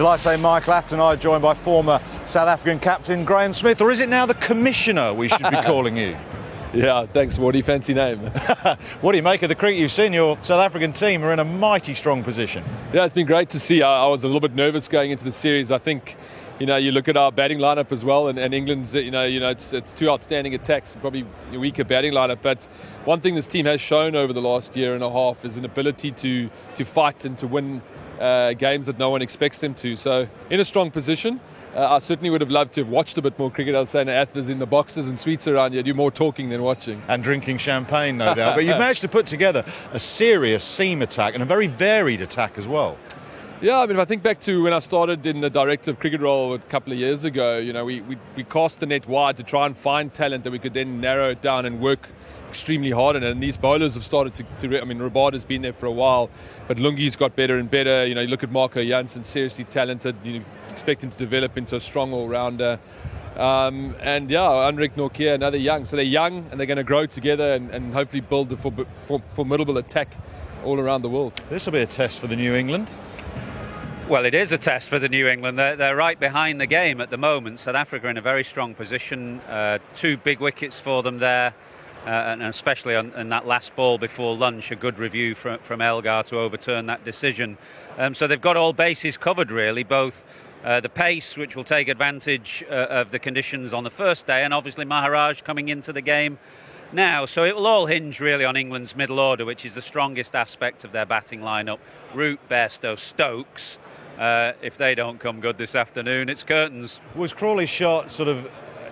Did I say Michael Atherton? I'm joined by former South African captain Graeme Smith, or is it now the Commissioner we should be calling you? Yeah, thanks, Wardy. Fancy name. What do you make of the cricket you've seen? Your South African team are in a mighty strong position. Yeah, it's been great to see. I was a little bit nervous going into the series. I think, you look at our batting lineup as well, and England's, it's two outstanding attacks, probably a weaker batting lineup. But one thing this team has shown over the last year and a half is an ability to fight and to win games that no one expects them to. So in a strong position. I certainly would have loved to have watched a bit more cricket. I was saying to Athers in the boxes and suites around you, do more talking than watching. And drinking champagne, no doubt. But you've managed to put together a serious seam attack and a very varied attack as well. Yeah, I mean, if I think back to when I started in the director of cricket role a couple of years ago, we cast the net wide to try and find talent that we could then narrow it down and work extremely hard on it. And these bowlers have started to Rabada has been there for a while, but Lungi's got better and better. You look at Marco Jansen, seriously talented. Expect him to develop into a strong all-rounder. Anrik Nortje, another young. So they're young and they're going to grow together and hopefully build a formidable attack all around the world. This will be a test for the New England. Well, it is a test for the New England. They're right behind the game at the moment. South Africa in a very strong position. 2 big wickets for them there. And especially on that last ball before lunch, a good review from Elgar to overturn that decision. So they've got all bases covered, really, both the pace, which will take advantage of the conditions on the first day, and obviously Maharaj coming into the game now. So it will all hinge really on England's middle order, which is the strongest aspect of their batting lineup. Root, Bairstow, Stokes. If they don't come good this afternoon, it's curtains. Was Crawley's shot sort of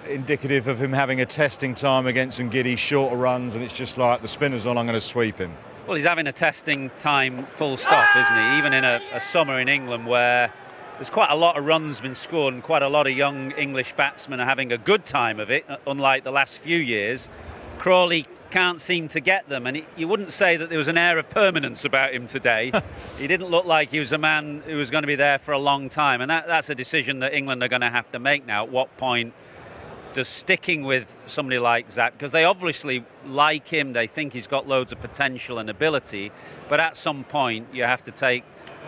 indicative of him having a testing time against Ngidi, shorter runs, and it's just like the spinner's on, I'm going to sweep him? Well, he's having a testing time full stop, isn't he? Even in a summer in England where there's quite a lot of runs been scored and quite a lot of young English batsmen are having a good time of it, unlike the last few years. Crawley can't seem to get them, and you wouldn't say that there was an air of permanence about him today. He didn't look like he was a man who was going to be there for a long time, and that's a decision that England are going to have to make now. At what point does sticking with somebody like Zach, because they obviously like him, they think he's got loads of potential and ability, but at some point you have to take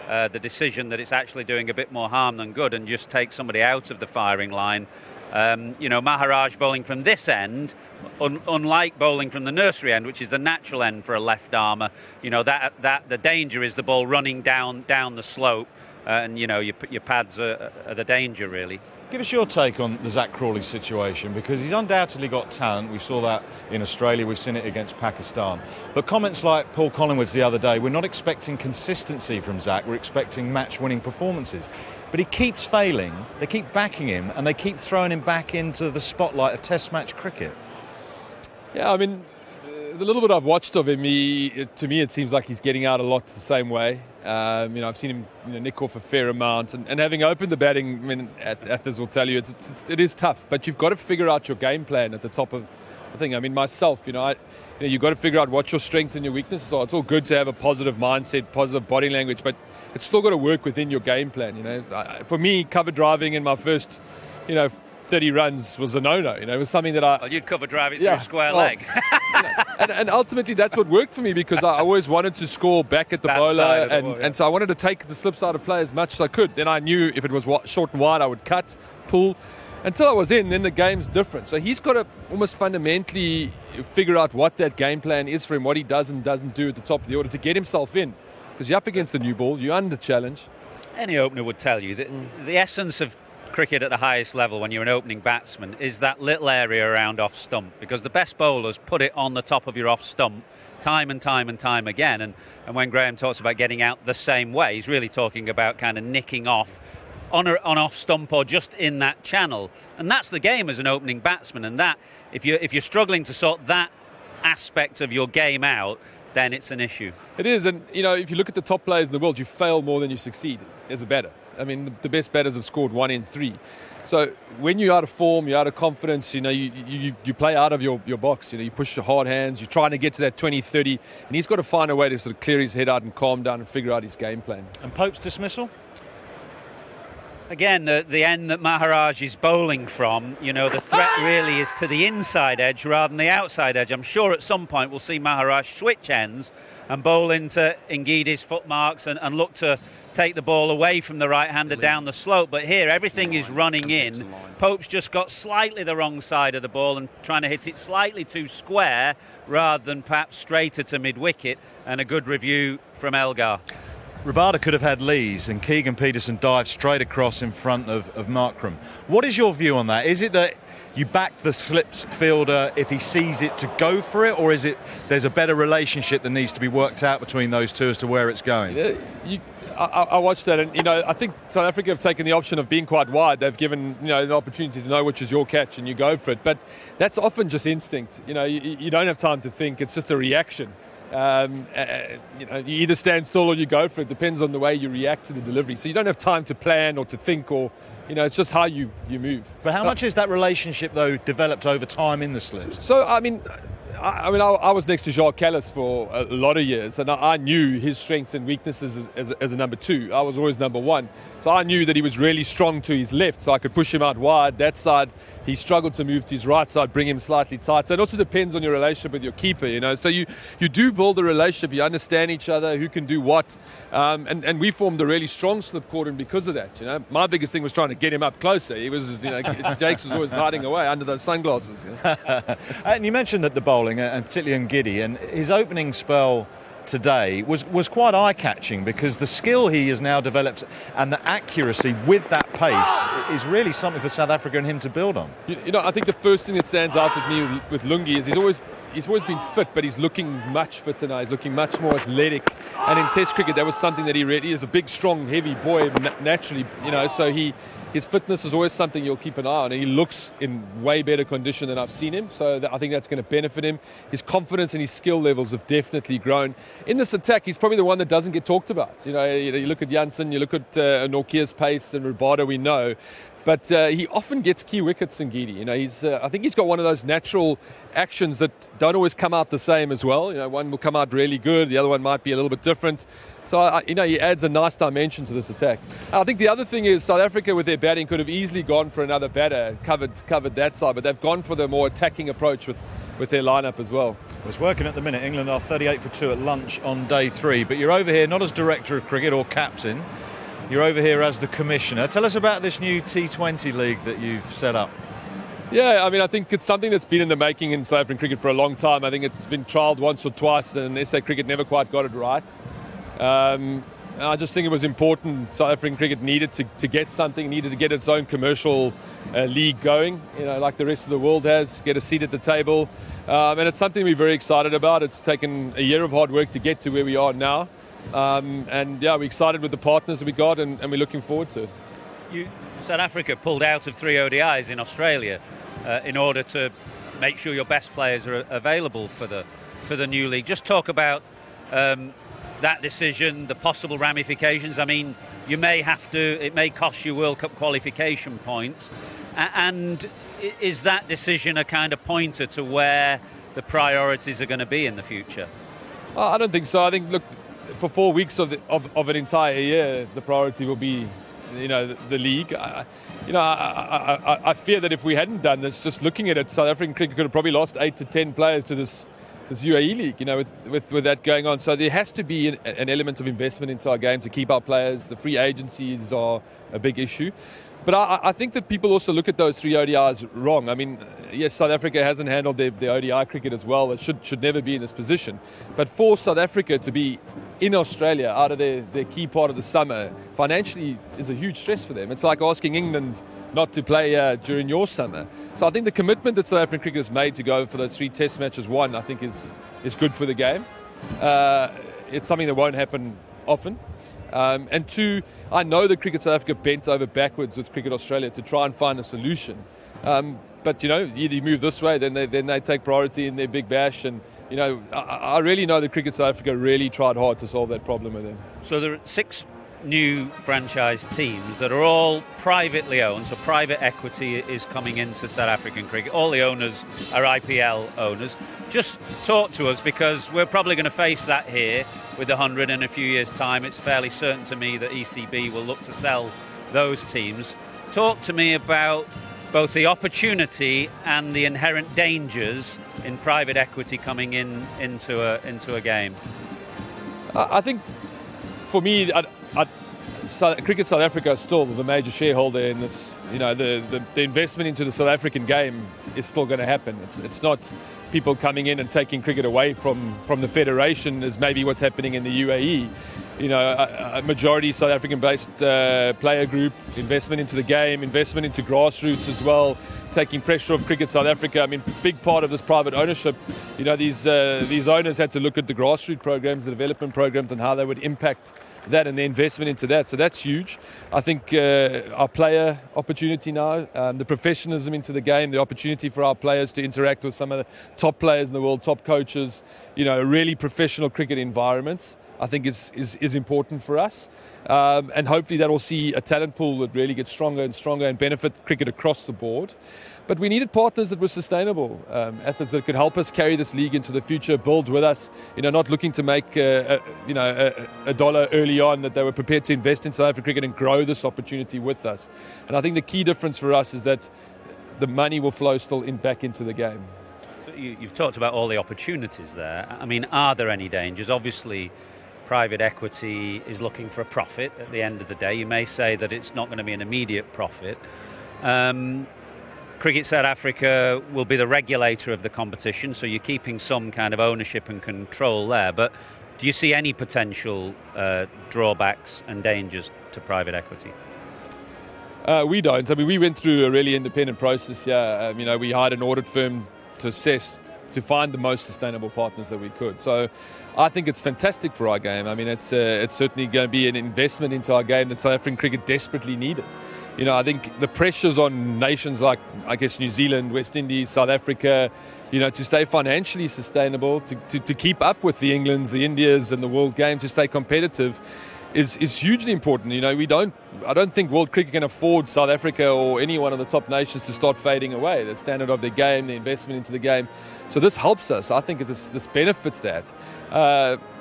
the decision that it's actually doing a bit more harm than good and just take somebody out of the firing line. Maharaj bowling from this end, unlike bowling from the nursery end, which is the natural end for a left armer, that the danger is the ball running down the slope, and your pads are the danger, really. Give us your take on the Zach Crawley situation, because he's undoubtedly got talent. We saw that in Australia, we've seen it against Pakistan. But comments like Paul Collingwood's the other day, we're not expecting consistency from Zach, we're expecting match-winning performances. But he keeps failing, they keep backing him, and they keep throwing him back into the spotlight of Test match cricket. Yeah, I mean, the little bit I've watched of him, to me it seems like he's getting out a lot the same way. I've seen him nick off a fair amount, and having opened the batting, I mean, Athers will tell you it is tough, but you've got to figure out your game plan at the top of the thing. I mean, myself, you've got to figure out what your strengths and your weaknesses are. It's all good to have a positive mindset, positive body language, but it's still got to work within your game plan. For me, cover driving in my first 30 runs was a no-no. It was something that you'd cover drive it through a square leg. And ultimately that's what worked for me, because I always wanted to score back at the bowler, and so I wanted to take the slip side of play as much as I could. Then I knew if it was short and wide I would cut, pull, until I was in. Then the game's different. So he's got to almost fundamentally figure out what that game plan is for him, what he does and doesn't do at the top of the order to get himself in, because you're up against the new ball, you're under challenge. Any opener would tell you that the essence of cricket at the highest level when you're an opening batsman is that little area around off stump, because the best bowlers put it on the top of your off stump time and time and time again, and when Graeme talks about getting out the same way, he's really talking about kind of nicking off on off stump or just in that channel, and that's the game as an opening batsman. And that if you're struggling to sort that aspect of your game out, then it's an issue. It is, and if you look at the top players in the world, you fail more than you succeed as a batter. I mean, the best batters have scored 1 in 3. So when you're out of form, you're out of confidence, you play out of your box. You push your hard hands, you're trying to get to that 20-30, and he's got to find a way to sort of clear his head out and calm down and figure out his game plan. And Pope's dismissal? Again, the end that Maharaj is bowling from, the threat really is to the inside edge rather than the outside edge. I'm sure at some point we'll see Maharaj switch ends and bowl into Ngidi's footmarks and look to take the ball away from the right-hander down the slope. But here, everything is running in. Pope's just got slightly the wrong side of the ball and trying to hit it slightly too square rather than perhaps straighter to mid-wicket, and a good review from Elgar. Rabada could have had Lees, and Keegan Peterson dived straight across in front of Markram. What is your view on that? Is it that you back the slips fielder if he sees it to go for it, or is it there's a better relationship that needs to be worked out between those two as to where it's going? I watched that, and I think South Africa have taken the option of being quite wide. They've given an opportunity to know which is your catch, and you go for it. But that's often just instinct. You don't have time to think. It's just a reaction. You either stand still or you go for it. Depends on the way you react to the delivery. So you don't have time to plan or to think, or it's just how you move. But how much is that relationship though developed over time in the slips? So I was next to Jacques Callis for a lot of years, and I knew his strengths and weaknesses as a number 2. I was always number 1. So I knew that he was really strong to his left, so I could push him out wide. That side, he struggled to move to his right side, bring him slightly tighter. It also depends on your relationship with your keeper, So you do build a relationship, you understand each other, who can do what. And we formed a really strong slip cordon because of that, My biggest thing was trying to get him up closer. He was, Jakes was always hiding away under those sunglasses. And you mentioned that the bowling, and particularly Ngidi, and his opening spell today was quite eye-catching, because the skill he has now developed and the accuracy with that pace is really something for South Africa and him to build on. I think the first thing that stands out with me with Lungi is he's always been fit, but he's looking much fitter now. He's looking much more athletic. And in Test cricket, that was something that he is a big, strong, heavy boy naturally, so his fitness is always something you'll keep an eye on, and he looks in way better condition than I've seen him, so I think that's going to benefit him. His confidence and his skill levels have definitely grown. In this attack, he's probably the one that doesn't get talked about. You look at Janssen, you look at Nortje's pace and Rabada, we know. But he often gets key wickets, Ngidi. I think he's got one of those natural actions that don't always come out the same as well. One will come out really good, the other one might be a little bit different. So, he adds a nice dimension to this attack. I think the other thing is South Africa with their batting could have easily gone for another batter, covered that side, but they've gone for the more attacking approach with their lineup as well. It's working at the minute. England are 38 for 2 at lunch on day 3, but you're over here not as director of cricket or captain, you're over here as the commissioner. Tell us about this new T20 league that you've set up. Yeah, I think it's something that's been in the making in South African cricket for a long time. I think it's been trialled once or twice, and SA cricket never quite got it right. I just think it was important. South African cricket needed to get something, needed to get its own commercial league going, like the rest of the world has, get a seat at the table. And it's something we're very excited about. It's taken a year of hard work to get to where we are now. We're excited with the partners that we got, and we're looking forward to it. South Africa pulled out of 3 ODIs in Australia in order to make sure your best players are available for the new league. Just talk about that decision, the possible ramifications. You may have to, it may cost you World Cup qualification points. And is that decision a kind of pointer to where the priorities are going to be in the future? I don't think so. I think, look, for 4 weeks of an entire year, the priority will be, the league. I fear that if we hadn't done this, just looking at it, South African cricket could have probably lost 8 to 10 players to this UAE league, with that going on. So there has to be an element of investment into our game to keep our players. The free agencies are a big issue. But I think that people also look at those 3 ODIs wrong. Yes, South Africa hasn't handled their ODI cricket as well. It should never be in this position. But for South Africa to be in Australia out of their key part of the summer, financially is a huge stress for them. It's like asking England not to play during your summer. So I think the commitment that South African cricket has made to go for those 3 test matches, one, I think is good for the game. It's something that won't happen often. And 2, I know that Cricket South Africa bent over backwards with Cricket Australia to try and find a solution. But either you move this way, then they take priority in their big bash. And I really know that Cricket South Africa really tried hard to solve that problem with them. So there are 6 new franchise teams that are all privately owned, so private equity is coming into South African cricket. All the owners are IPL owners. Just talk to us, because we're probably going to face that here with the 100 in a few years' time. It's fairly certain to me that ECB will look to sell those teams. Talk to me about both the opportunity and the inherent dangers in private equity coming into a game. I think, for me, Cricket South Africa is still the major shareholder in this. The investment into the South African game is still going to happen. It's not people coming in and taking cricket away from the federation, as maybe what's happening in the UAE. A majority South African-based player group, investment into the game, investment into grassroots as well, taking pressure off Cricket South Africa. I mean, big part of this private ownership, these owners had to look at the grassroots programs, the development programs, and how they would impact that and the investment into that. So that's huge. I think our player opportunity now, the professionalism into the game, the opportunity for our players to interact with some of the top players in the world, top coaches, really professional cricket environments, I think is important for us. And hopefully that will see a talent pool that really gets stronger and stronger and benefit cricket across the board. But we needed partners that were sustainable, athletes that could help us carry this league into the future, build with us, not looking to make a dollar early on, that they were prepared to invest in South African cricket and grow this opportunity with us. And I think the key difference for us is that the money will flow still back into the game. You've talked about all the opportunities there. I mean, are there any dangers? Obviously, private equity is looking for a profit at the end of the day. You may say that it's not going to be an immediate profit. Cricket South Africa will be the regulator of the competition, so you're keeping some kind of ownership and control there. But do you see any potential drawbacks and dangers to private equity? We don't. I mean, we went through a really independent process here. We hired an audit firm to assess, to find the most sustainable partners that we could. So I think it's fantastic for our game. I mean, it's certainly going to be an investment into our game that South African cricket desperately needed. I think the pressures on nations like, I guess, New Zealand, West Indies, South Africa, to stay financially sustainable, to keep up with the Englands, the Indias and the world game, to stay competitive is hugely important. I don't think world cricket can afford South Africa or any one of the top nations to start fading away. The standard of their game, the investment into the game. So this helps us. I think this benefits that.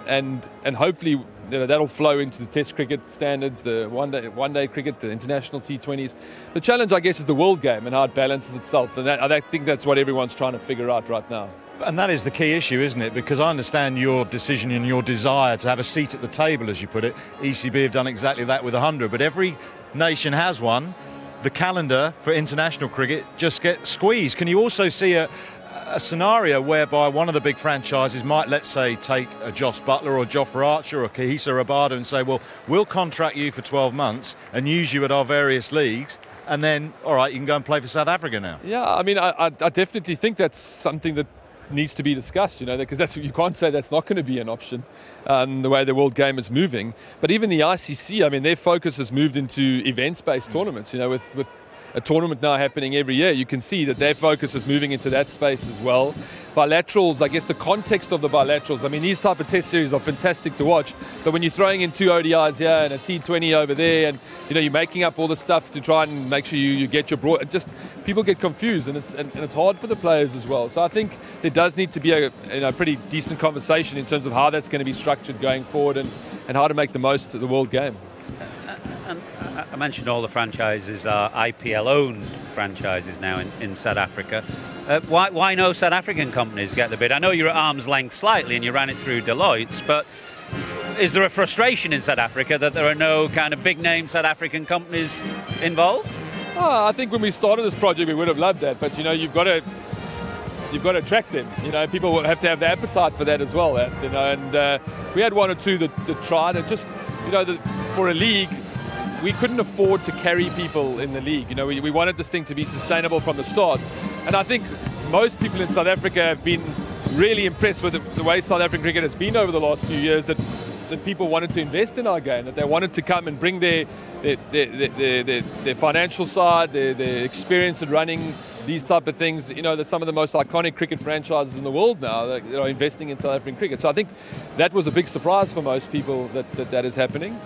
And hopefully that'll flow into the Test cricket standards, the one-day cricket, the international T20s. The challenge, I guess, is the world game and how it balances itself. And I think that's what everyone's trying to figure out right now. And that is the key issue, isn't it? Because I understand your decision and your desire to have a seat at the table, as you put it. ECB have done exactly that with 100, but every nation has one. The calendar for international cricket just gets squeezed. Can you also see a scenario whereby one of the big franchises might, let's say, take a Joss Buttler or Jofra Archer or Kahisa Rabada and say, well, we'll contract you for 12 months and use you at our various leagues, and then, all right, you can go and play for South Africa now? Yeah, I mean, I definitely think that's something that needs to be discussed, because you can't say that's not going to be an option, the way the world game is moving. But even the ICC, I mean, their focus has moved into events-based tournaments, with a tournament now happening every year. You can see that their focus is moving into that space as well. Bilaterals, I guess the context of the bilaterals, I mean, these type of test series are fantastic to watch, but when you're throwing in 2 ODIs here and a T20 over there, and you're making up all the stuff to try and make sure you get your broad, just people get confused, and it's hard for the players as well. So I think there does need to be a pretty decent conversation in terms of how that's going to be structured going forward, and how to make the most of the world game. And I mentioned all the franchises are IPL-owned franchises now in South Africa. Why no South African companies get the bid? I know you're at arm's length slightly and you ran it through Deloitte, but is there a frustration in South Africa that there are no kind of big-name South African companies involved? I think when we started this project, we would have loved that, but you've got to attract them. People will have to have the appetite for that as well. And we had 1 or 2 that tried. And just for a league, we couldn't afford to carry people in the league. We wanted this thing to be sustainable from the start. And I think most people in South Africa have been really impressed with the way South African cricket has been over the last few years, that people wanted to invest in our game, that they wanted to come and bring their financial side, their experience in running these type of things. That some of the most iconic cricket franchises in the world now that are investing in South African cricket. So I think that was a big surprise for most people that is happening.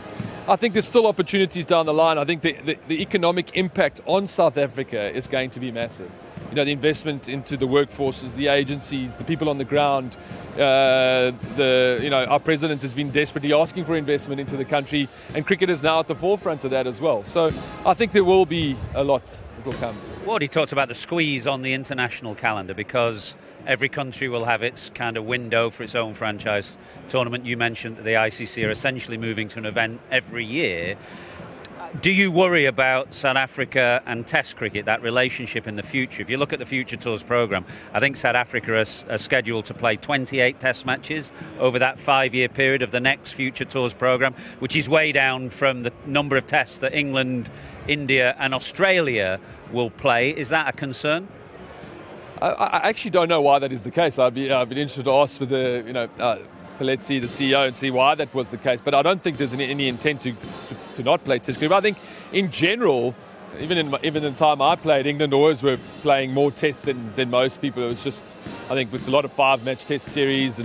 I think there's still opportunities down the line. I think the economic impact on South Africa is going to be massive. the investment into the workforces, the agencies, the people on the ground. Our president has been desperately asking for investment into the country, and cricket is now at the forefront of that as well. So I think there will be a lot that will come. Ward, he talked about the squeeze on the international calendar because every country will have its kind of window for its own franchise tournament. You mentioned that the ICC are essentially moving to an event every year. Do you worry about South Africa and Test cricket, that relationship in the future? If you look at the Future Tours programme, I think South Africa are scheduled to play 28 Test matches over that 5-year period of the next Future Tours programme, which is way down from the number of tests that England, India and Australia will play. Is that a concern? I actually don't know why that is the case. I'd be interested to ask with the Pelletsi, the CEO, and see why that was the case. But I don't think there's any intent to not play Test cricket. I think in general, even in the time I played, England always were playing more Tests than most people. It was just, I think, with a lot of 5-match Test series,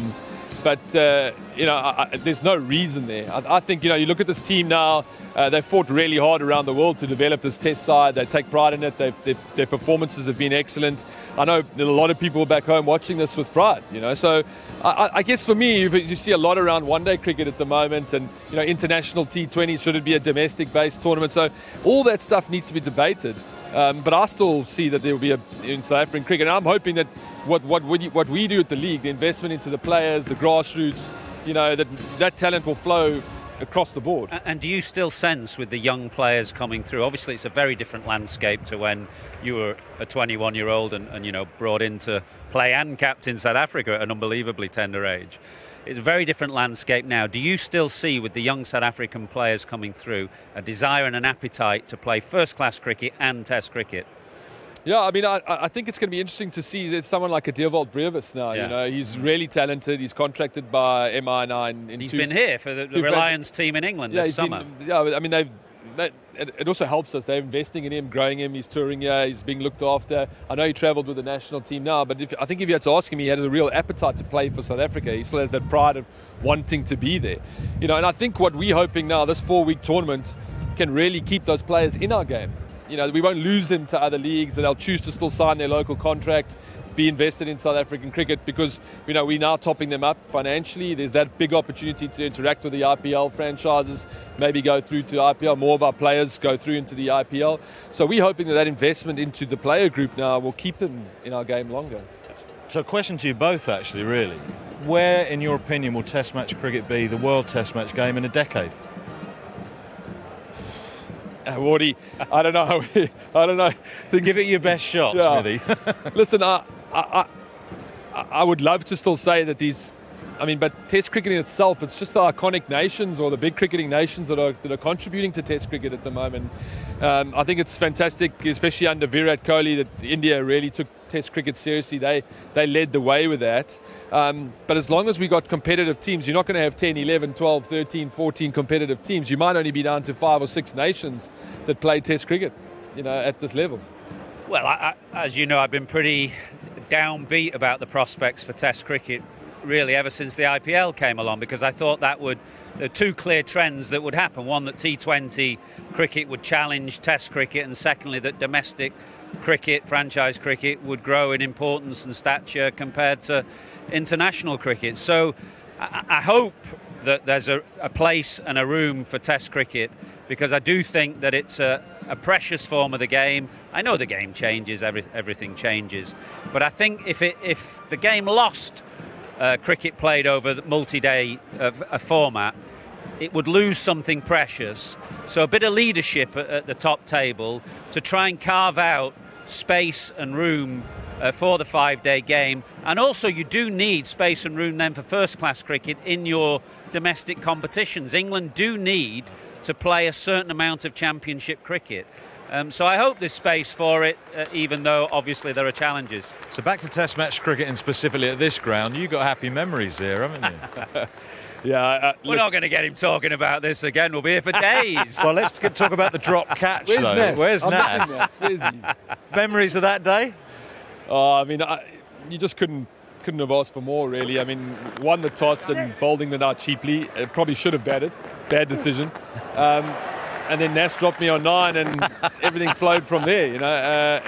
but there's no reason there. I think you look at this team now. They've fought really hard around the world to develop this Test side. They take pride in it. Their performances have been excellent. I know there are a lot of people back home watching this with pride. So I guess for me, you see a lot around one-day cricket at the moment, and international T20s. Should it be a domestic-based tournament? So all that stuff needs to be debated. But I still see that there will be in South African cricket. And I'm hoping that what we do at the league, the investment into the players, the grassroots, that talent will flow across the board. And do you still sense with the young players coming through, obviously it's a very different landscape to when you were a 21-year-old and brought in to play and captain South Africa at an unbelievably tender age. It's a very different landscape now. Do you still see with the young South African players coming through a desire and an appetite to play first-class cricket and Test cricket? Yeah, I think it's going to be interesting to see there's someone like a Dewald Brevis now. Yeah. He's really talented. He's contracted by MI9. He's been here for the Reliance team in England this summer. It also helps us. They're investing in him, growing him. He's touring here. He's being looked after. I know he travelled with the national team now, but I think if you had to ask him, he had a real appetite to play for South Africa. He still has that pride of wanting to be there. And I think what we're hoping now, this 4-week tournament, can really keep those players in our game. We won't lose them to other leagues, that they'll choose to still sign their local contract, be invested in South African cricket, because we're now topping them up financially. There's that big opportunity to interact with the IPL franchises, maybe go through to IPL. More of our players go through into the IPL. So we're hoping that investment into the player group now will keep them in our game longer. So a question to you both, actually, really. Where, in your opinion, will Test match cricket be the world Test match game in a decade? Wardy, I don't know. Give it your best shot, yeah. Smithy. Listen, I would love to still say that but Test cricket in itself, it's just the iconic nations or the big cricketing nations that are contributing to Test cricket at the moment. I think it's fantastic, especially under Virat Kohli, that India really took Test cricket seriously. They led the way with that. But as long as we got competitive teams, you're not going to have 10, 11, 12, 13, 14 competitive teams. You might only be down to 5 or 6 nations that play Test cricket, at this level. Well, as you know, I've been pretty downbeat about the prospects for Test cricket really ever since the IPL came along, because I thought there are 2 clear trends that would happen. One, that T20 cricket would challenge Test cricket, and secondly, that domestic cricket, franchise cricket, would grow in importance and stature compared to international cricket. So I hope that there's a place and a room for Test cricket, because I do think that it's a precious form of the game. I know the game changes, everything changes, but I think if the game lost cricket played over the multi-day format, it would lose something precious. So a bit of leadership at the top table to try and carve out space and room for the 5-day game. And also you do need space and room then for first-class cricket in your domestic competitions. England do need to play a certain amount of championship cricket. So I hope there's space for it, even though obviously there are challenges. So back to Test match cricket, and specifically at this ground, you've got happy memories here, haven't you? Yeah, we're not going to get him talking about this again. We'll be here for days. Well, let's talk about the drop catch, though. Where's Nas? Where's he? Memories of that day? You just couldn't have asked for more, really. Won the toss and bowling it out cheaply. It probably should have batted. Bad decision. And then Nas dropped me on 9, and everything flowed from there.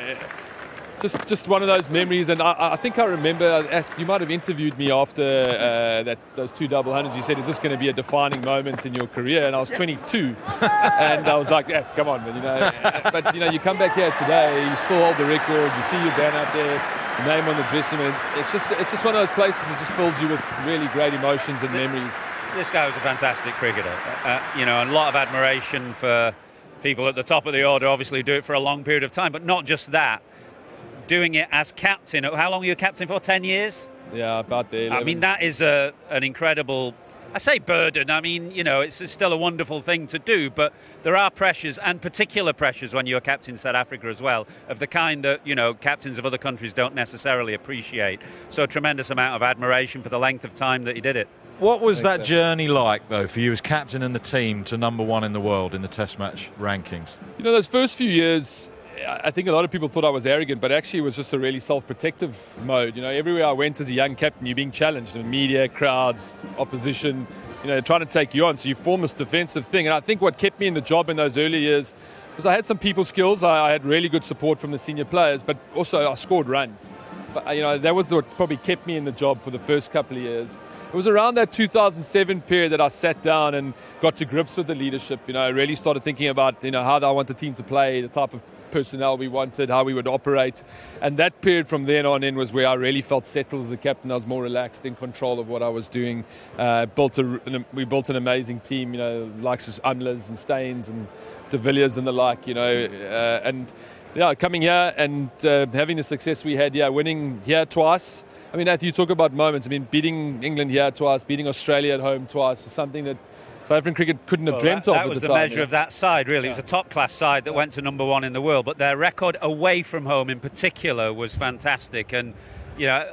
just one of those memories, and I think I remember you might have interviewed me after those 2 double hundreds. You said, "Is this going to be a defining moment in your career?" And I was 22, and I was like, "Yeah, come on, man, But you come back here today, you still hold the record. You see your band out there, the name on the dressing room. It's just one of those places that just fills you with really great emotions and memories. This guy was a fantastic cricketer, and a lot of admiration for people at the top of the order. Obviously, do it for a long period of time, but not just that. Doing it as captain. How long were you captain for? 10 years? Yeah, about there. I mean, that is an incredible, I say burden. I mean, it's still a wonderful thing to do, but there are pressures, and particular pressures when you're captain South Africa as well, of the kind that, captains of other countries don't necessarily appreciate. So a tremendous amount of admiration for the length of time that he did it. What was that journey like, though, for you as captain and the team to number 1 in the world in the Test match rankings? Those first few years, I think a lot of people thought I was arrogant, but actually it was just a really self-protective mode. Everywhere I went as a young captain, you're being challenged in media, crowds, opposition, trying to take you on. So you form this defensive thing. And I think what kept me in the job in those early years was I had some people skills. I had really good support from the senior players, but also I scored runs. But, that was what probably kept me in the job for the first couple of years. It was around that 2007 period that I sat down and got to grips with the leadership. I really started thinking about, how I want the team to play, the type of personnel we wanted, how we would operate. And that period from then on in was where I really felt settled as a captain. I was more relaxed, in control of what I was doing. We built an amazing team, likes of Umlas and Staines and De Villiers and the like, coming here and having the success we had here, winning here twice. I mean, Matthew, you talk about moments. I mean, beating England here twice, beating Australia at home twice was something that South African cricket couldn't have dreamt of at the time. That was the measure of that side, really. It was a top-class side that went to number 1 in the world, but their record away from home in particular was fantastic. And,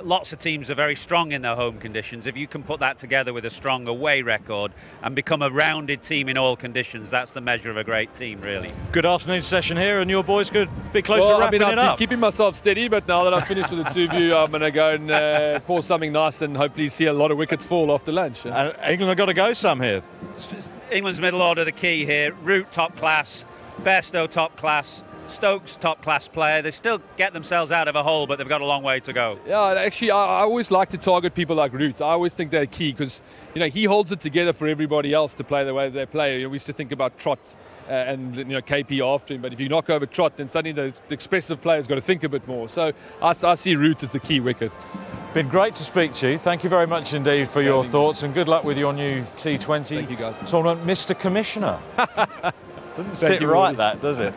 lots of teams are very strong in their home conditions. If you can put that together with a strong away record and become a rounded team in all conditions, that's the measure of a great team, really. Good afternoon session here, and your boys could be close to wrapping it up. I'm keeping myself steady, but now that I've finished with the 2 of you, I'm going to go and pour something nice and hopefully see a lot of wickets fall after lunch. And England have got to go some here. England's middle order, the key here. Root, top class. Bairstow, top class. Stokes, top class player. They still get themselves out of a hole, but they've got a long way to go. Yeah, actually, I always like to target people like Root. I always think they're key because, he holds it together for everybody else to play the way they play. We used to think about Trott and KP after him, but if you knock over Trott, then suddenly the expressive player's got to think a bit more. So I see Root as the key wicket. Been great to speak to you. Thank you very much indeed for your thoughts, and good luck with your new T20 Thank you, guys. tournament, Mr. Commissioner. Doesn't Thank sit you, right, Rory. that, does it?